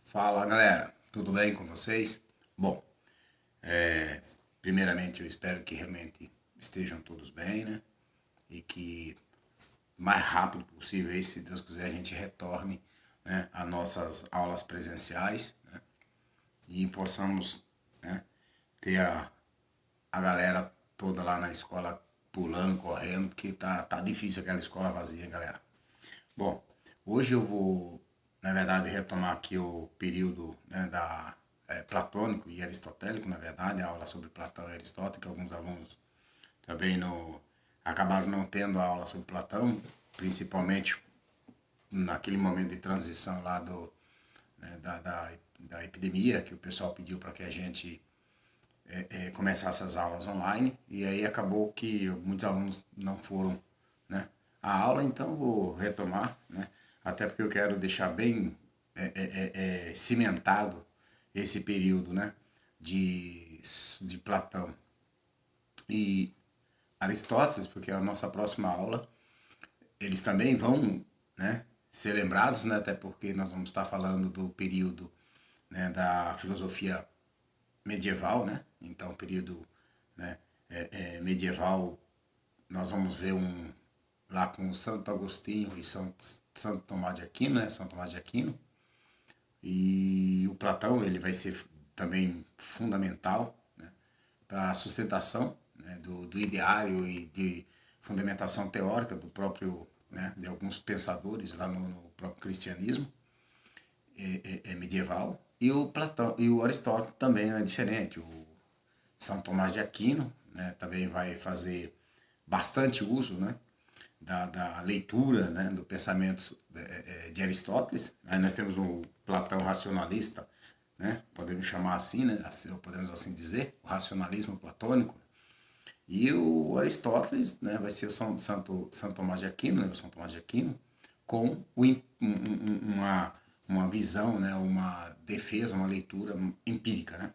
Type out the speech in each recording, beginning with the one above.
Fala galera, tudo bem com vocês? Bom, primeiramente eu espero que realmente estejam todos bem, né? E que o mais rápido possível, aí, se Deus quiser, a gente retorne, né, às nossas aulas presenciais, né? E possamos, né, ter a galera toda lá na escola pulando, correndo, porque tá difícil aquela escola vazia, galera. Bom, hoje eu vou, na verdade, retomar aqui o período, né, platônico e aristotélico, na verdade, a aula sobre Platão e Aristóteles, que alguns alunos também acabaram não tendo a aula sobre Platão, principalmente naquele momento de transição lá né, da epidemia, que o pessoal pediu para que a gente começasse as aulas online, e aí acabou que muitos alunos não foram, né, à aula, então eu vou retomar, né, até porque eu quero deixar bem cimentado esse período, né, de Platão e Aristóteles, porque a nossa próxima aula eles também vão, né, ser lembrados, né, até porque nós vamos estar falando do período, né, da filosofia medieval, né? Então, período, né, medieval, nós vamos ver lá com Santo Agostinho e Santo Tomás de Aquino, né? São Tomás de Aquino. E o Platão, ele vai ser também fundamental, né, para a sustentação, né, do ideário e de fundamentação teórica do próprio, né, de alguns pensadores lá no próprio cristianismo medieval. E o Platão e o Aristóteles também não é diferente. O São Tomás de Aquino, né, também vai fazer bastante uso, né, da leitura, né, do pensamento de Aristóteles. Aí nós temos o Platão racionalista, né, podemos chamar assim, né, podemos assim dizer, o racionalismo platônico. E o Aristóteles, né, vai ser o São Tomás de Aquino, né, o São Tomás de Aquino, com uma visão, né, uma defesa, uma leitura empírica, né?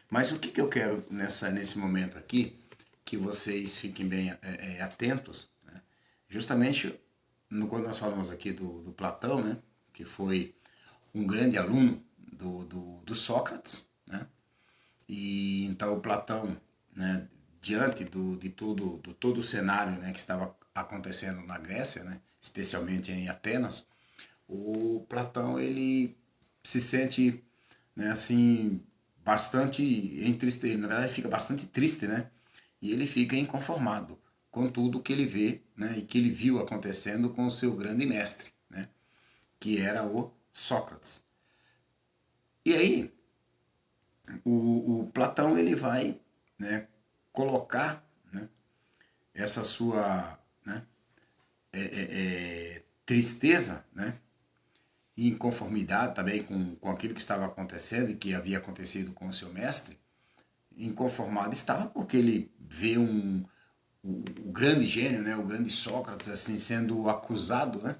Mas o que eu quero nesse momento aqui, que vocês fiquem bem atentos, né? Justamente quando nós falamos aqui do Platão, né? Que foi um grande aluno do Sócrates, né? E então o Platão, né, diante de todo o cenário, né, que estava acontecendo na Grécia, né, especialmente em Atenas, o Platão ele se sente, né, assim, bastante entristecido, na verdade fica bastante triste, né? E ele fica inconformado com tudo que ele vê, né, e que ele viu acontecendo com o seu grande mestre, né, que era o Sócrates. E aí, o Platão ele vai, né, colocar, né, essa sua, né, tristeza, né, e inconformidade também com aquilo que estava acontecendo e que havia acontecido com o seu mestre, inconformado estava porque ele vê o grande gênio, né, o grande Sócrates, assim, sendo acusado, né,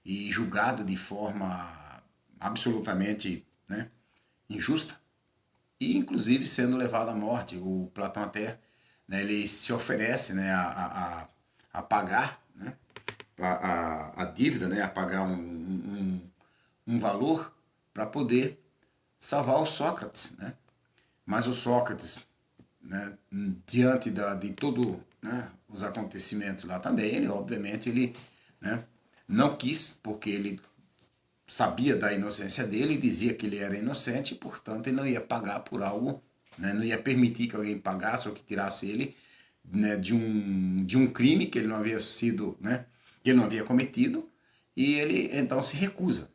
e julgado de forma absolutamente, né, injusta, e inclusive sendo levado à morte. O Platão até, né, ele se oferece, né, a pagar, né, a dívida, né, a pagar um valor para poder salvar o Sócrates, né? Mas o Sócrates, né, diante de todo, né, os acontecimentos lá também, ele obviamente ele, né, não quis, porque ele sabia da inocência dele e dizia que ele era inocente, e portanto ele não ia pagar por algo, né, não ia permitir que alguém pagasse ou que tirasse ele, né, de um crime que ele não havia sido, né, que ele não havia cometido, e ele então se recusa.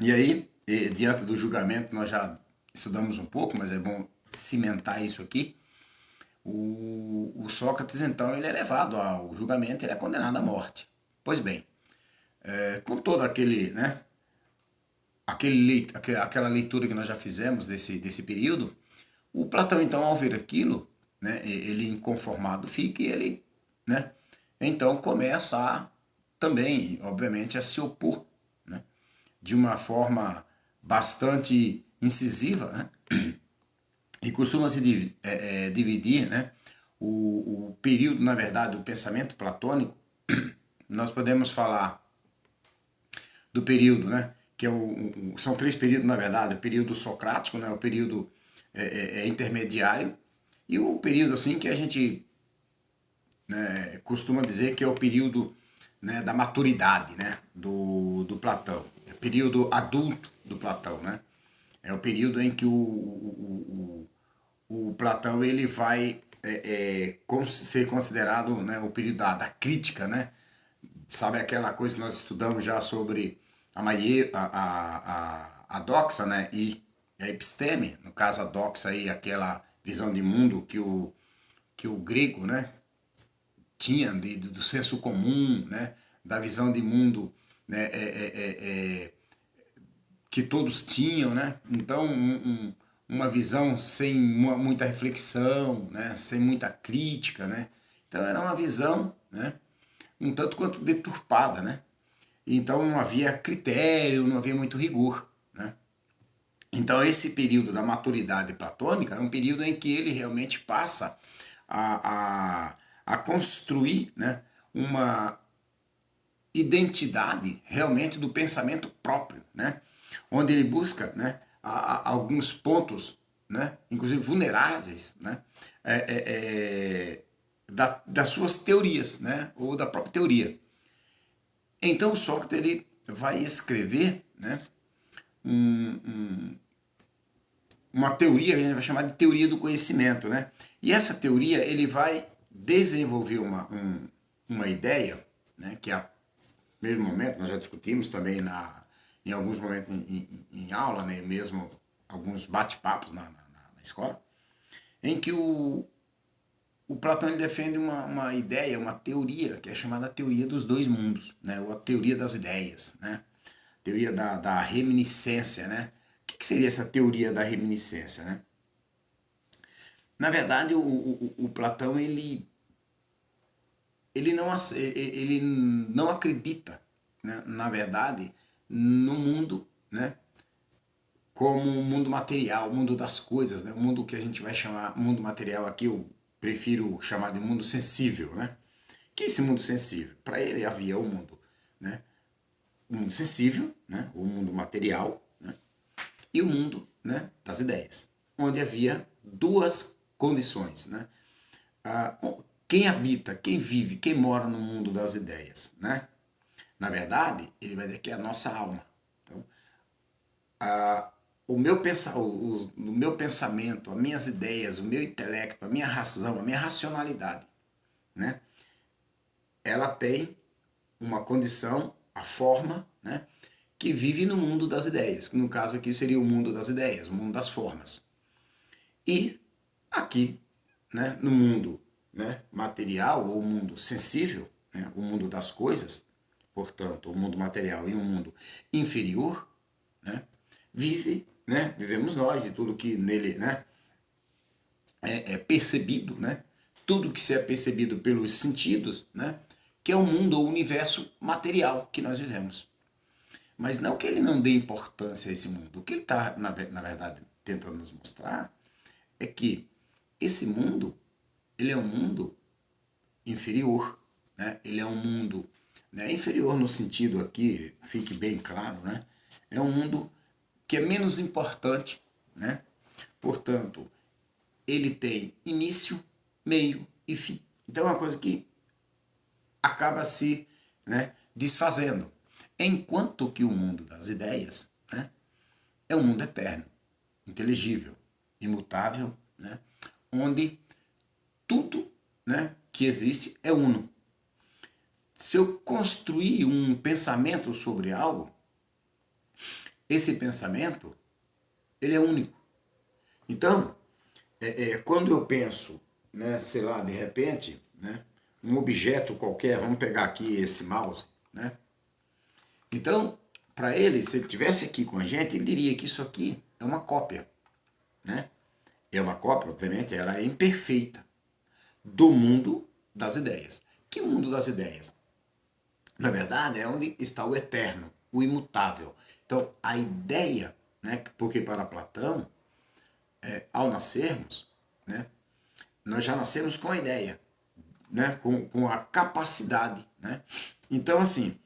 E aí, diante do julgamento, nós já estudamos um pouco, mas é bom cimentar isso aqui. O Sócrates, então, ele é levado ao julgamento, ele é condenado à morte. Pois bem, com todo né, aquela leitura que nós já fizemos desse período, o Platão, então, ao ver aquilo, né, ele inconformado fica e ele, né, então começa também, obviamente, a se opor, né, de uma forma bastante incisiva, né, e costuma se dividir, né, o período, na verdade, do pensamento platônico. Nós podemos falar do período, né, que é são 3 períodos, na verdade: o período socrático, né, o período intermediário, e o período assim que a gente, né, costuma dizer que é o período, né, da maturidade, né, do Platão. É o período adulto do Platão, né? É o período em que o Platão ele vai ser considerado, né, o período da crítica, né? Sabe aquela coisa que nós estudamos já sobre a doxa, né, e a episteme? No caso, a doxa aí, aquela visão de mundo que o grego, né, tinha do senso comum, né, da visão de mundo, né, que todos tinham, né? Então, uma visão sem muita reflexão, né, sem muita crítica, né? Então, era uma visão, né, um tanto quanto deturpada, né? Então, não havia critério, não havia muito rigor, né? Então, esse período da maturidade platônica é um período em que ele realmente passa a construir, né, uma identidade realmente do pensamento próprio, né? Onde ele busca, né, alguns pontos, né, inclusive vulneráveis, né, das suas teorias, né, ou da própria teoria. Então Sócrates ele vai escrever, né, uma teoria que a gente vai chamar de teoria do conhecimento, né? E essa teoria ele vai desenvolver uma ideia, né, que a primeiro momento nós já discutimos também em alguns momentos em aula, né, mesmo alguns bate-papos na escola, em que o Platão ele defende uma ideia, uma teoria que é chamada teoria dos dois mundos, né, ou a teoria das ideias, né, teoria da reminiscência, né. O que seria essa teoria da reminiscência, né? Na verdade, o Platão ele não acredita, né, na verdade, no mundo, né, como o mundo material, o mundo das coisas, né, o mundo que a gente vai chamar mundo material aqui, eu prefiro chamar de mundo sensível, né? Que é esse mundo sensível? Para ele havia o mundo, né, o mundo sensível, né, o mundo material, né, e o mundo, né, das ideias, onde havia duas condições, né? Quem habita, quem vive, quem mora no mundo das ideias, né? Na verdade, ele vai dizer que é a nossa alma. Então, o meu pensamento, as minhas ideias, o meu intelecto, a minha razão, a minha racionalidade, né? Ela tem uma condição, a forma, né, que vive no mundo das ideias, que no caso aqui seria o mundo das ideias, o mundo das formas. E aqui, né, no mundo, né, material ou mundo sensível, né, o mundo das coisas, portanto, o mundo material e um mundo inferior, né, vivemos nós e tudo que nele, né, é percebido, né, tudo que se é percebido pelos sentidos, né, que é o mundo ou o universo material que nós vivemos. Mas não que ele não dê importância a esse mundo. O que ele está, na verdade, tentando nos mostrar é que esse mundo, ele é um mundo inferior, né? Ele é um mundo, né, inferior no sentido aqui, fique bem claro, né? É um mundo que é menos importante, né? Portanto, ele tem início, meio e fim. Então é uma coisa que acaba se, né, desfazendo. Enquanto que o mundo das ideias, né, é um mundo eterno, inteligível, imutável, né, onde tudo, né, que existe é uno. Se eu construir um pensamento sobre algo, esse pensamento ele é único. Então, quando eu penso, né, sei lá, de repente, né, um objeto qualquer, vamos pegar aqui esse mouse, né? Então, para ele, se ele estivesse aqui com a gente, ele diria que isso aqui é uma cópia, né? É uma cópia, obviamente, ela é imperfeita do mundo das ideias. Que mundo das ideias? Na verdade, é onde está o eterno, o imutável. Então, a ideia, né, porque para Platão, ao nascermos, né, nós já nascemos com a ideia, né, com a capacidade. Né? Então, assim,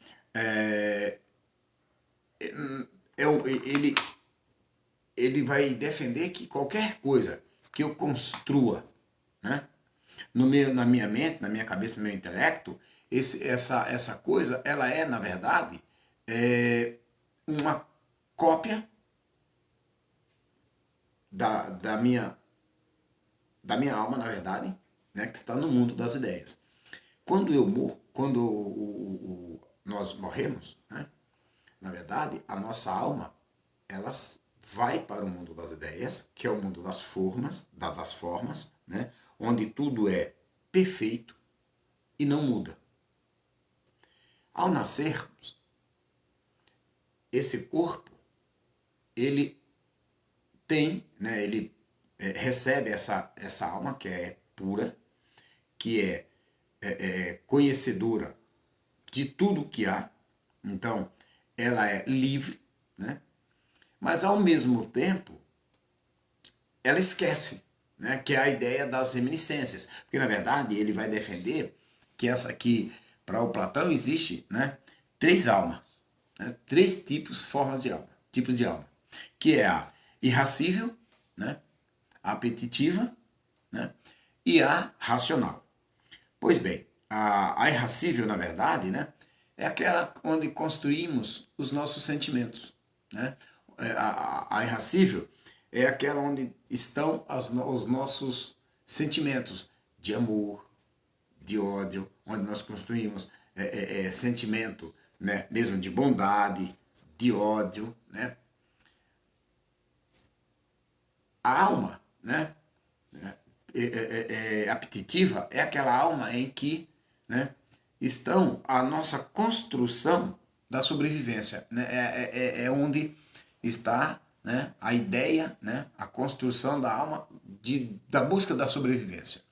ele vai defender que qualquer coisa que eu construa, né, na minha mente, na minha cabeça, no meu intelecto, essa coisa, ela é, na verdade, uma cópia da, da, minha, da minha alma, na verdade, né, que está no mundo das ideias. Quando nós morremos, né, na verdade, a nossa alma, ela vai para o mundo das ideias, que é o mundo das formas, né, onde tudo é perfeito e não muda. Ao nascermos, esse corpo, ele tem, né, ele recebe essa alma que é pura, que é conhecedora de tudo que há, então ela é livre, né? Mas ao mesmo tempo ela esquece, né, que é a ideia das reminiscências, porque na verdade ele vai defender que essa aqui, para o Platão, existe, né, três almas, né, três tipos de alma, que é a irracível, né, a apetitiva, né, e a racional. Pois bem, a irracível, na verdade, né, é aquela onde construímos os nossos sentimentos. Né? A irracível é aquela onde estão os nossos sentimentos de amor, de ódio, onde nós construímos sentimento, né, mesmo de bondade, de ódio. Né? A alma, né, apetitiva é aquela alma em que, né, estão a nossa construção da sobrevivência. Né? É onde está, né, a ideia, né, a construção da alma da busca da sobrevivência.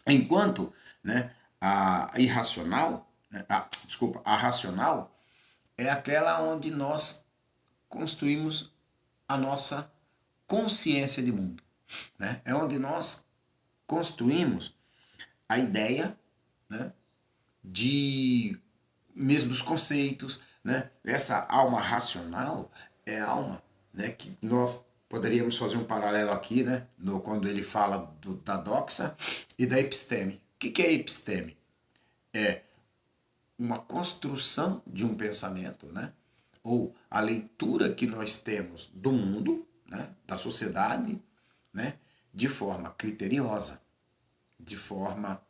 Enquanto, né, a irracional, né, a racional é aquela onde nós construímos a nossa consciência de mundo. Né? É onde nós construímos a ideia, né, de mesmo dos conceitos. Né? Essa alma racional é a alma, né, que nós poderíamos fazer um paralelo aqui, né, quando ele fala da doxa e da episteme. O que é episteme? É uma construção de um pensamento, né, ou a leitura que nós temos do mundo, né, da sociedade, né, de forma criteriosa, de forma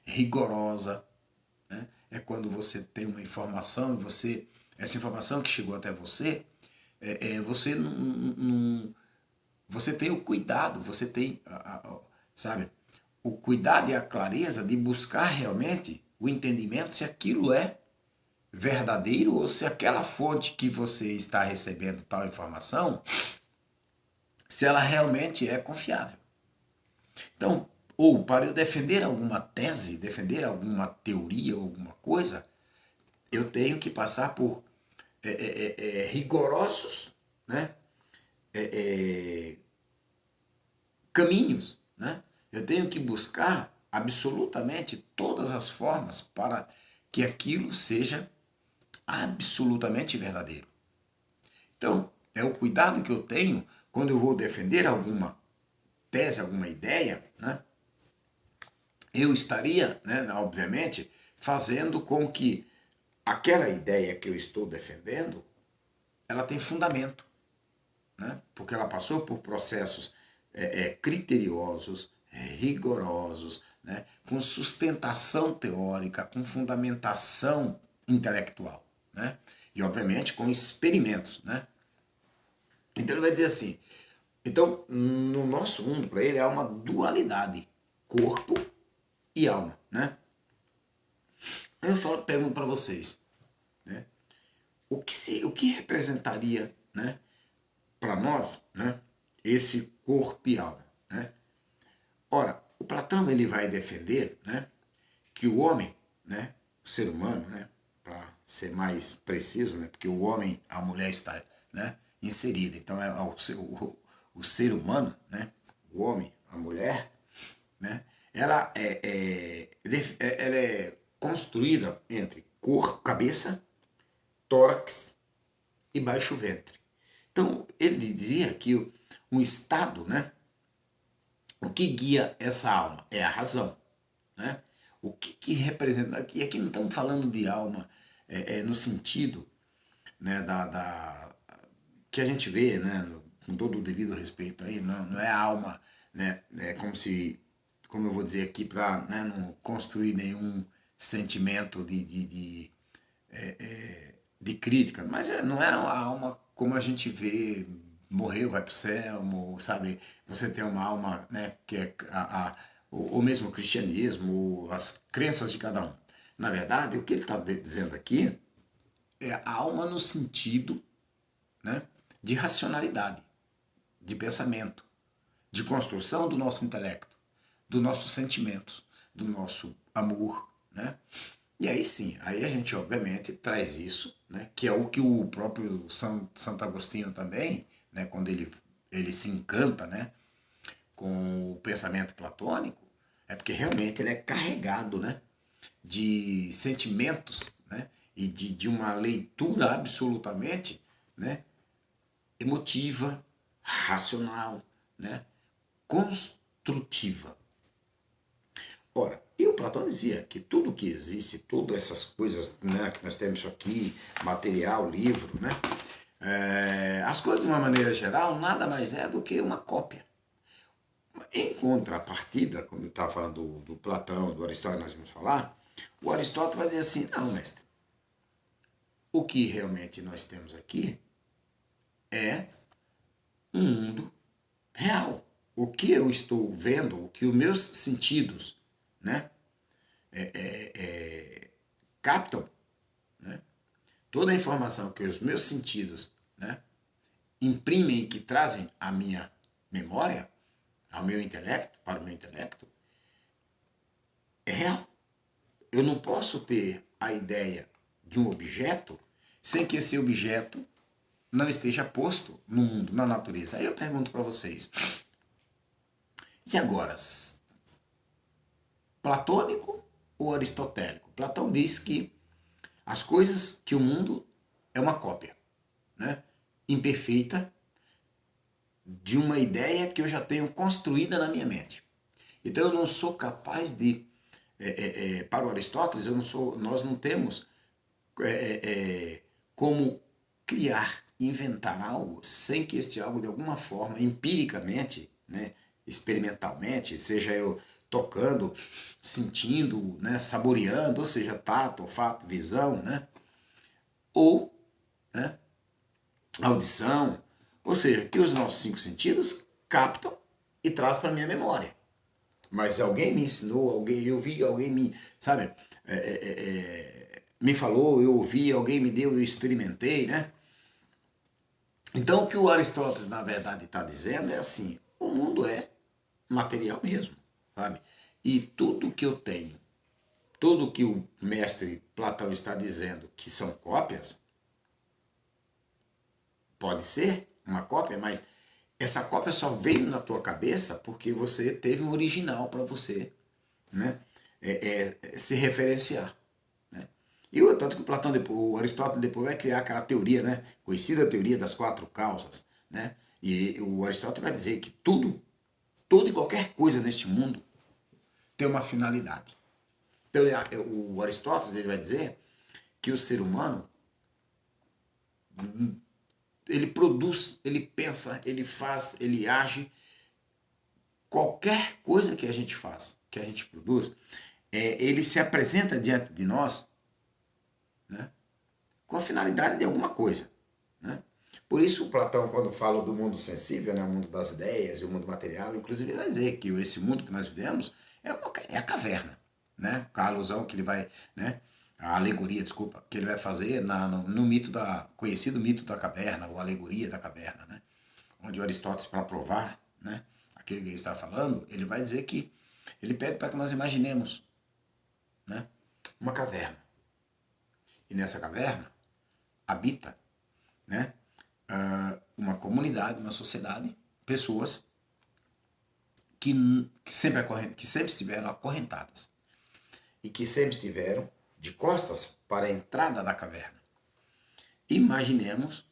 rigorosa. Né? É quando você tem uma informação e essa informação que chegou até você, você você tem o cuidado, você tem, sabe, o cuidado e a clareza de buscar realmente o entendimento se aquilo é verdadeiro ou se aquela fonte que você está recebendo tal informação, se ela realmente é confiável. Então, ou para eu defender alguma tese, defender alguma teoria ou alguma coisa, eu tenho que passar por rigorosos, né, caminhos. Né? Eu tenho que buscar absolutamente todas as formas para que aquilo seja absolutamente verdadeiro. Então, é o cuidado que eu tenho quando eu vou defender alguma tese, alguma ideia, né? Eu estaria, né, obviamente, fazendo com que aquela ideia que eu estou defendendo, ela tem fundamento, né? Porque ela passou por processos criteriosos, rigorosos, né? Com sustentação teórica, com fundamentação intelectual, né? E, obviamente, com experimentos. Né? Então, ele vai dizer assim, então, no nosso mundo, para ele, há uma dualidade, corpo e alma. Né? Aí eu pergunto para vocês, né? O que representaria, né, para nós, né, esse corpo e alma? Né? Ora, o Platão ele vai defender, né, que o homem, né, o ser humano, né, para ser mais preciso, né, porque o homem, a mulher está, né, inserida, então é o ser humano, né, o homem, a mulher, né, ela ela é construída entre corpo, cabeça tórax e baixo ventre. Então, ele dizia que um estado, né? O que guia essa alma é a razão, né? O que representa... E aqui não estamos falando de alma no sentido, né, que a gente vê, né, com todo o devido respeito aí, não é a alma, né, é como se, como eu vou dizer aqui, para, né, não construir nenhum sentimento de crítica, mas não é a alma como a gente vê, morreu, vai para o céu, sabe? Você tem uma alma, né, que é o mesmo cristianismo, as crenças de cada um. Na verdade, o que ele está dizendo aqui é a alma no sentido, né, de racionalidade, de pensamento, de construção do nosso intelecto, dos nossos sentimentos, do nosso amor, né? E aí sim, aí a gente obviamente traz isso, né, que é o que o próprio Santo Agostinho também, né, quando ele se encanta, né, com o pensamento platônico, é porque realmente ele é carregado, né, de sentimentos, né, e de uma leitura absolutamente, né, emotiva, racional, né, construtiva. Ora, e o Platão dizia que tudo que existe, todas essas coisas, né, que nós temos aqui, material, livro, né, as coisas de uma maneira geral nada mais é do que uma cópia. Em contrapartida, como eu estava falando do Platão, do Aristóteles, nós vamos falar, o Aristóteles vai dizer assim, não, mestre, o que realmente nós temos aqui é um mundo real. O que eu estou vendo, o que os meus sentidos, né, captam, né, toda a informação que os meus sentidos, né, imprimem e que trazem à minha memória, ao meu intelecto, para o meu intelecto, é real. Eu não posso ter a ideia de um objeto sem que esse objeto não esteja posto no mundo, na natureza. Aí eu pergunto para vocês, e agora, platônico ou aristotélico? Platão diz que as coisas, que o mundo é uma cópia, né, imperfeita de uma ideia que eu já tenho construída na minha mente. Então eu não sou capaz de, para o Aristóteles, nós não temos como criar, inventar algo sem que este algo de alguma forma, empiricamente, né, experimentalmente, seja eu tocando, sentindo, né, saboreando, ou seja, tato, olfato, visão, né, ou, né, audição, ou seja, que os nossos cinco sentidos captam e traz para minha memória. Mas alguém me ensinou, alguém eu vi, alguém me, sabe, me falou, eu ouvi, alguém me deu, eu experimentei, né? Então o que o Aristóteles na verdade está dizendo é assim, o mundo é material mesmo, sabe? E tudo que eu tenho, tudo que o mestre Platão está dizendo que são cópias, pode ser uma cópia, mas essa cópia só veio na tua cabeça porque você teve um original para você, né, se referenciar. Né? E o tanto que o Platão depois, o Aristóteles depois vai criar aquela teoria, né, conhecida teoria das quatro causas, né? E o Aristóteles vai dizer que toda e qualquer coisa neste mundo tem uma finalidade. Então o Aristóteles ele vai dizer que o ser humano ele produz, ele pensa, ele faz, ele age. Qualquer coisa que a gente faz, que a gente produz, ele se apresenta diante de nós, né, com a finalidade de alguma coisa. Né? Por isso o Platão, quando fala do mundo sensível, né, o mundo das ideias e o mundo material, inclusive ele vai dizer que esse mundo que nós vivemos é a caverna. Né? Com a alusão que ele vai, né, a alegoria, desculpa, que ele vai fazer no mito conhecido mito da caverna, ou alegoria da caverna, né? Onde Aristóteles, para provar, né, aquilo que ele está falando, ele vai dizer que ele pede para que nós imaginemos, né, uma caverna. E nessa caverna habita, né, uma comunidade, uma sociedade, pessoas que sempre estiveram acorrentadas e que sempre estiveram de costas para a entrada da caverna. imaginemos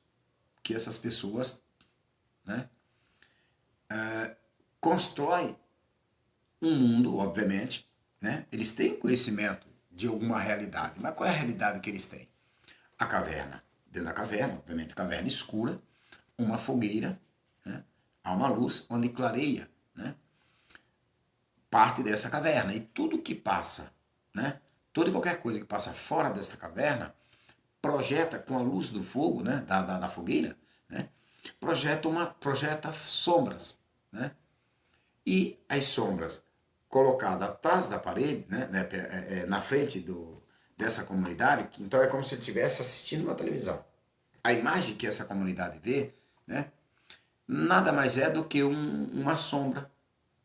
que essas pessoas, né, constroem um mundo, obviamente, né? Eles têm conhecimento de alguma realidade, mas qual é a realidade que eles têm? A caverna. Dentro da caverna, obviamente, caverna escura, uma fogueira, né? Há uma luz onde clareia, né? Parte dessa caverna. E tudo que passa, né? Toda e qualquer coisa que passa fora desta caverna projeta com a luz do fogo, né? Da fogueira, né? Projeta sombras, né? E as sombras colocadas atrás da parede, né? Na frente dessa comunidade, então é como se ele estivesse assistindo uma televisão. A imagem que essa comunidade vê, né? Nada mais é do que uma sombra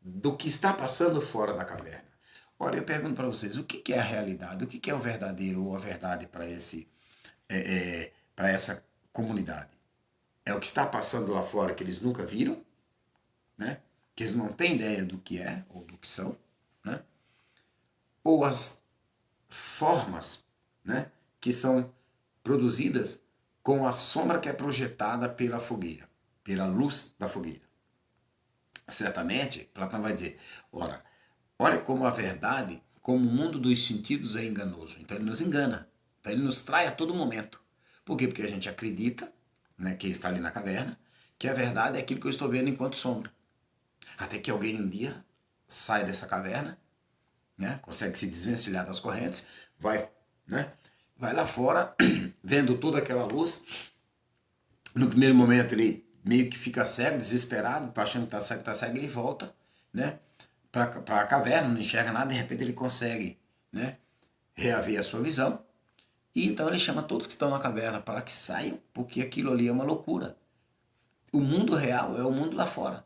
do que está passando fora da caverna. Ora, eu pergunto para vocês, o que é a realidade? O que é o verdadeiro ou a verdade para essa comunidade? É o que está passando lá fora que eles nunca viram, né? Que eles não têm ideia do que é ou do que são, né? Ou as formas, né, que são produzidas com a sombra que é projetada pela fogueira, pela luz da fogueira. Certamente, Platão vai dizer, olha como a verdade, como o mundo dos sentidos é enganoso. Então ele nos engana, então ele nos trai a todo momento. Por quê? Porque a gente acredita, né, que está ali na caverna, que a verdade é aquilo que eu estou vendo enquanto sombra. Até que alguém um dia sai dessa caverna, né, consegue se desvencilhar das correntes, né, vai lá fora, vendo toda aquela luz. No primeiro momento ele meio que fica cego, desesperado, achando que está cego, ele volta, né, para a caverna, não enxerga nada, de repente ele consegue, né, reaver a sua visão. E então ele chama todos que estão na caverna para que saiam, porque aquilo ali é uma loucura. O mundo real é o mundo lá fora.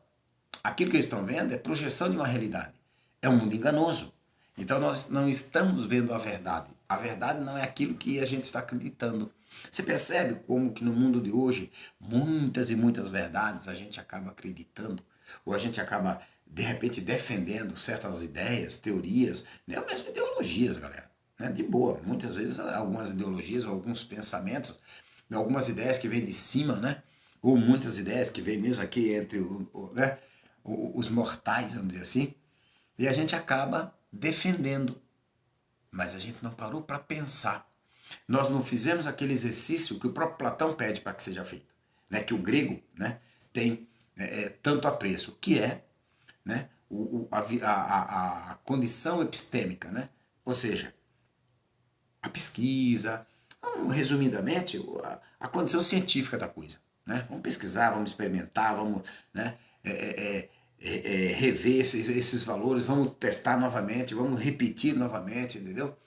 Aquilo que eles estão vendo é projeção de uma realidade. É um mundo enganoso. Então nós não estamos vendo a verdade. A verdade não é aquilo que a gente está acreditando. Você percebe como que no mundo de hoje, muitas e muitas verdades a gente acaba acreditando, ou a gente acaba, de repente, defendendo certas ideias, teorias, nem mesmo ideologias, galera. Né? De boa. Muitas vezes algumas ideologias, ou alguns pensamentos, algumas ideias que vêm de cima, né? Ou muitas ideias que vêm mesmo aqui entre né? Os mortais, vamos dizer assim, e a gente acaba defendendo, mas a gente não parou para pensar. Nós não fizemos aquele exercício que o próprio Platão pede para que seja feito, né? Que o grego, né, tem tanto apreço, que é, né, a condição epistêmica, né? Ou seja, a pesquisa, resumidamente, a condição científica da coisa. Né? Vamos pesquisar, vamos experimentar, vamos, né, rever esses valores, vamos testar novamente, vamos repetir novamente, entendeu?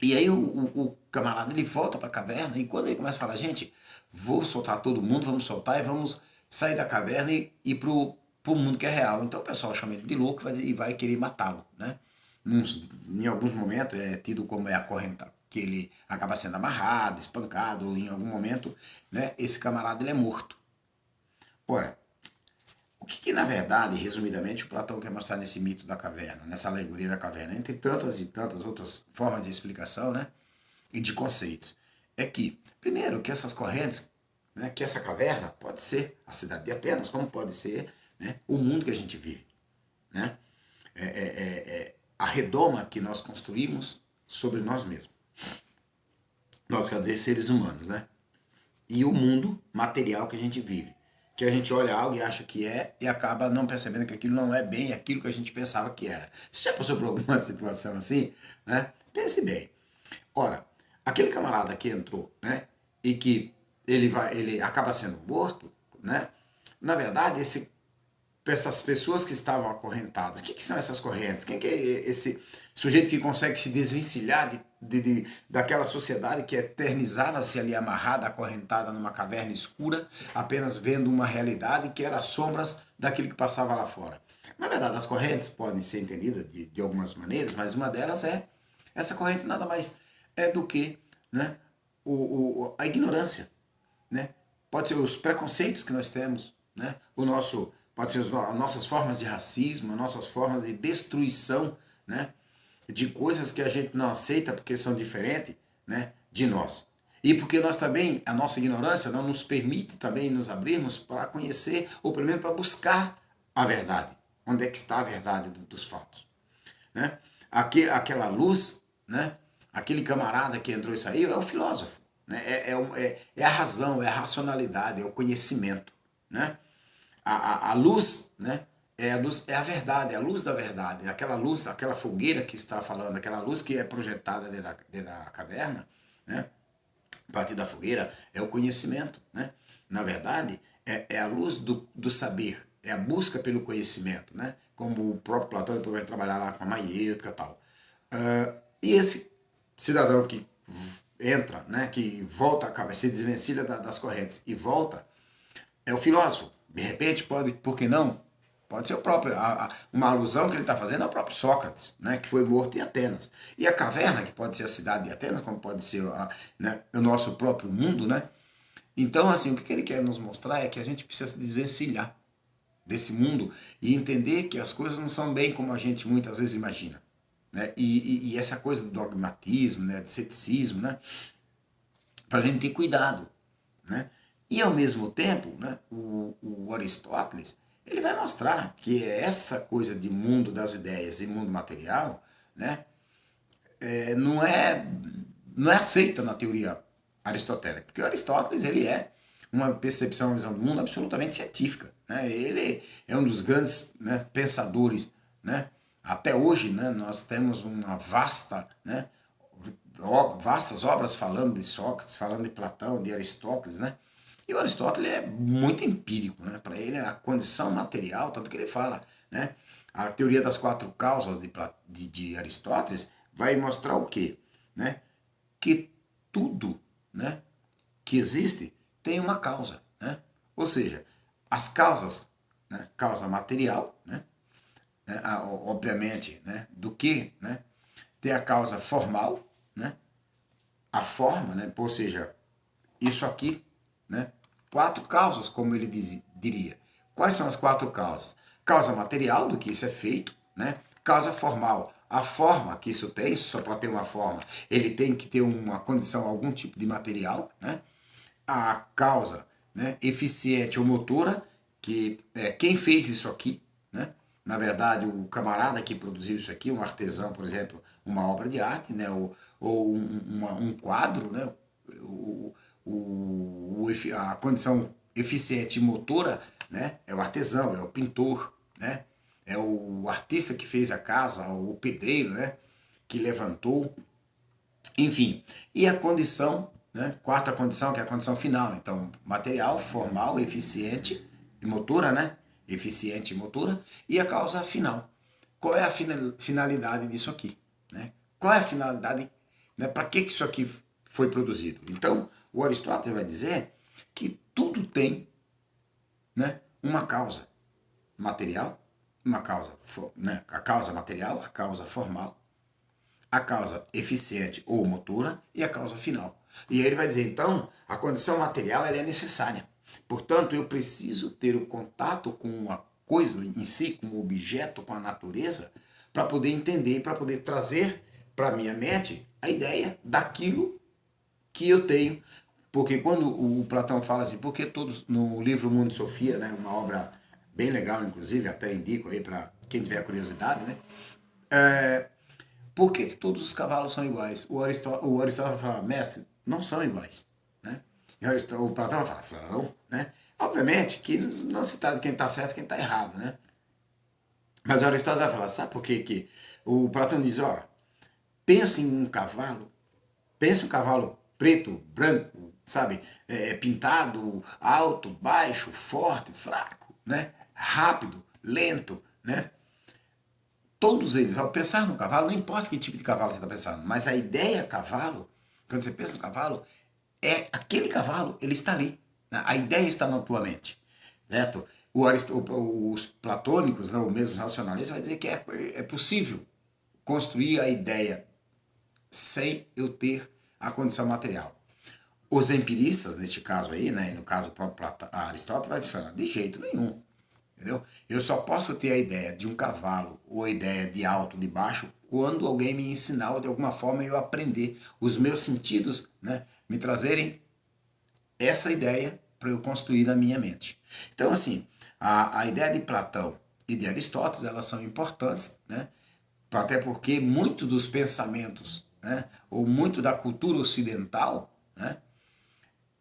E aí o camarada ele volta para a caverna e quando ele começa a falar, gente, vou soltar todo mundo, vamos soltar e vamos sair da caverna e ir pro mundo que é real. Então o pessoal chama ele de louco e vai querer matá-lo, né? Em alguns momentos é tido como acorrentado, que ele acaba sendo amarrado, espancado, ou em algum momento, né, esse camarada ele é morto. Ora, o que na verdade, resumidamente, o Platão quer mostrar nesse mito da caverna, nessa alegoria da caverna, entre tantas e tantas outras formas de explicação, né, e de conceitos, é que, primeiro, que essas correntes, né, que essa caverna pode ser a cidade de Atenas, como pode ser, né, o mundo que a gente vive, né? A redoma que nós construímos sobre nós mesmos. Nós, quer dizer, seres humanos, né? E o mundo material que a gente vive. Que a gente olha algo e acha que é e acaba não percebendo que aquilo não é bem aquilo que a gente pensava que era. Você já passou por alguma situação assim? Né? Pense bem. Ora, aquele camarada que entrou, né? E que ele acaba sendo morto, né? Na verdade, essas pessoas que estavam acorrentadas, o que são essas correntes? Quem que é esse sujeito que consegue se desvencilhar daquela sociedade que eternizava-se ali amarrada, acorrentada numa caverna escura, apenas vendo uma realidade que era as sombras daquilo que passava lá fora? Na verdade, as correntes podem ser entendidas de algumas maneiras, mas uma delas é, essa corrente nada mais é do que, né, a ignorância, né? Pode ser os preconceitos que nós temos, né? Pode ser as nossas formas de racismo, as nossas formas de destruição, né, de coisas que a gente não aceita porque são diferentes, né, de nós. E porque nós também, a nossa ignorância não nos permite também nos abrirmos para conhecer, ou pelo menos para buscar a verdade. Onde é que está a verdade dos fatos? Né? Aquela luz, né? Aquele camarada que entrou e saiu é o filósofo. Né? É a razão, é a racionalidade, é o conhecimento. Né? A luz, né? É a luz, é a verdade, é a luz da verdade. Aquela luz, aquela fogueira que está falando, aquela luz que é projetada dentro da caverna, né? A partir da fogueira, é o conhecimento. Né? Na verdade, é a luz do saber, é a busca pelo conhecimento, né? Como o próprio Platão depois vai trabalhar lá com a maiêutica e tal. E esse cidadão que entra, né, que volta, se desvencilha das correntes e volta, é o filósofo. De repente, pode, por que não? Pode ser o próprio, uma alusão que ele está fazendo ao próprio Sócrates, né, que foi morto em Atenas. E a caverna, que pode ser a cidade de Atenas, como pode ser né, o nosso próprio mundo, né? Então, assim, o que ele quer nos mostrar é que a gente precisa se desvencilhar desse mundo e entender que as coisas não são bem como a gente muitas vezes imagina. Né? E essa coisa do dogmatismo, né, do ceticismo, né, para a gente ter cuidado. Né? E ao mesmo tempo, né, o Aristóteles ele vai mostrar que essa coisa de mundo das ideias e mundo material, né, não é aceita na teoria aristotélica, porque o Aristóteles ele é uma percepção, uma visão do mundo absolutamente científica. Né? Ele é um dos grandes, né, pensadores. Né? Até hoje, né, nós temos uma vastas obras falando de Sócrates, falando de Platão, de Aristóteles. Né? E o Aristóteles é muito empírico. Né? Para ele, a condição material, tanto que ele fala, né? A teoria das quatro causas de Aristóteles vai mostrar o quê? Né? Que tudo, né, que existe tem uma causa. Né? Ou seja, as causas, né, causa material, né, obviamente, né, do que, né, tem a causa formal, né, a forma, né, ou seja, isso aqui, né, quatro causas, como ele diria. Quais são as quatro causas? Causa material, do que isso é feito, né, causa formal, a forma que isso tem, só para ter uma forma, ele tem que ter uma condição, algum tipo de material, né? A causa, né, eficiente ou motora, que é quem fez isso aqui, né? Na verdade, o camarada que produziu isso aqui, um artesão, por exemplo, uma obra de arte, né? Ou um quadro, né? A condição eficiente e motora, né? É o artesão, é o pintor, né? É o artista que fez a casa, o pedreiro, né? Que levantou, enfim. E a condição, né? Quarta condição, que é a condição final. Então, material, formal, eficiente e motora, né? Eficiente e motora. E a causa final. Qual é a finalidade disso aqui? Né? Qual é a finalidade? Né? Para que isso aqui foi produzido? Então, o Aristóteles vai dizer que tudo tem, né, uma causa material, uma causa, né, a causa material, a causa formal, a causa eficiente ou motora e a causa final. E aí ele vai dizer, então, a condição material ela é necessária. Portanto, eu preciso ter o contato com a coisa em si, com o objeto, com a natureza, para poder entender, para poder trazer para a minha mente a ideia daquilo que eu tenho. Porque quando o Platão fala assim, porque todos, no livro Mundo de Sofia, né, uma obra bem legal, inclusive, até indico aí para quem tiver curiosidade, né? Por que todos os cavalos são iguais? O Aristóteles vai falar, mestre, não são iguais. Né? E o Platão vai falar, são. Né? Obviamente que não se trata de quem está certo e quem está errado. Né? Mas o Aristóteles vai falar, sabe por quê que o Platão diz, olha, pensa em um cavalo, pensa um cavalo preto, branco, sabe, pintado, alto, baixo, forte, fraco, né? Rápido, lento, né? Todos eles, ao pensar no cavalo, não importa que tipo de cavalo você está pensando, mas a ideia cavalo, quando você pensa no cavalo, é aquele cavalo, ele está ali. Né? A ideia está na tua mente. Certo? Os platônicos, né, ou mesmo os racionalistas, vai dizer que é possível construir a ideia sem eu ter a condição material. Os empiristas, neste caso aí, né, no caso o próprio Aristóteles, vai falar, de jeito nenhum. Entendeu? Eu só posso ter a ideia de um cavalo ou a ideia de alto, de baixo, quando alguém me ensinar ou de alguma forma eu aprender. Os meus sentidos, né, me trazerem essa ideia para eu construir na minha mente. Então, assim, a ideia de Platão e de Aristóteles, elas são importantes, né? Até porque muito dos pensamentos, né, ou muito da cultura ocidental, né,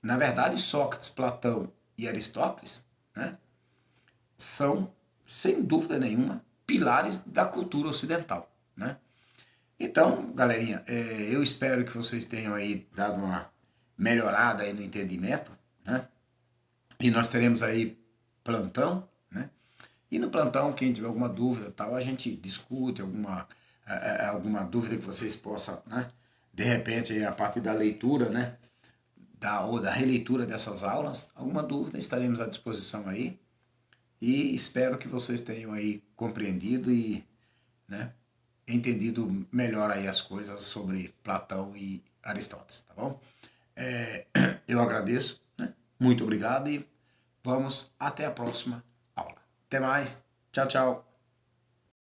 na verdade, Sócrates, Platão e Aristóteles, né, são, sem dúvida nenhuma, pilares da cultura ocidental, né? Então, galerinha, eu espero que vocês tenham aí dado uma melhorada aí no entendimento, né? E nós teremos aí plantão, né? E no plantão, quem tiver alguma dúvida, tal, a gente discute alguma dúvida que vocês possam, né? De repente, a partir da leitura, né? Ou da releitura dessas aulas, alguma dúvida, estaremos à disposição aí. E espero que vocês tenham aí compreendido e, né, entendido melhor aí as coisas sobre Platão e Aristóteles, tá bom? Eu agradeço, né? Muito obrigado e vamos até a próxima aula. Até mais. Tchau, tchau.